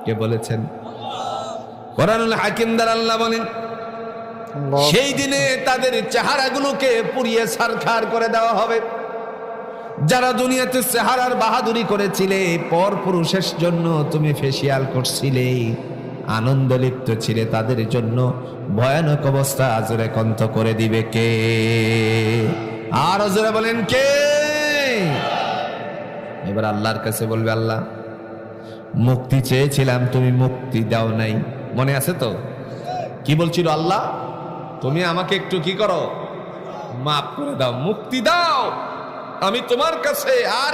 কে বলেছেন? কোরআনুল হাকিম দ্বারা আল্লাহ বলেন, সেই দিনে তাদের চেহারাগুলোকে পুড়িয়ে ছারখার করে দেওয়া হবে। যারা দুনিয়াতে চেহারার বাহাদুরি করেছিলে, পর পুরুষের জন্য তুমি ফেসিয়াল করছিলে, আনন্দ লিপ্ত ছিলে, তাদের জন্য ভয়ানক অবস্থা আজরে কন্ত করে দিবে কে? আর আজরে বলেন কে? এবার আল্লাহর কাছে বলবে, আল্লাহ মুক্তি চেয়েছিলাম, তুমি মুক্তি দাও নাই। মনে আছে তো কি বলছিল? আল্লাহ তুমি আমাকে একটু কি করো, মাফ করে দাও, মুক্তি দাও, আমি তোমার কাছে আর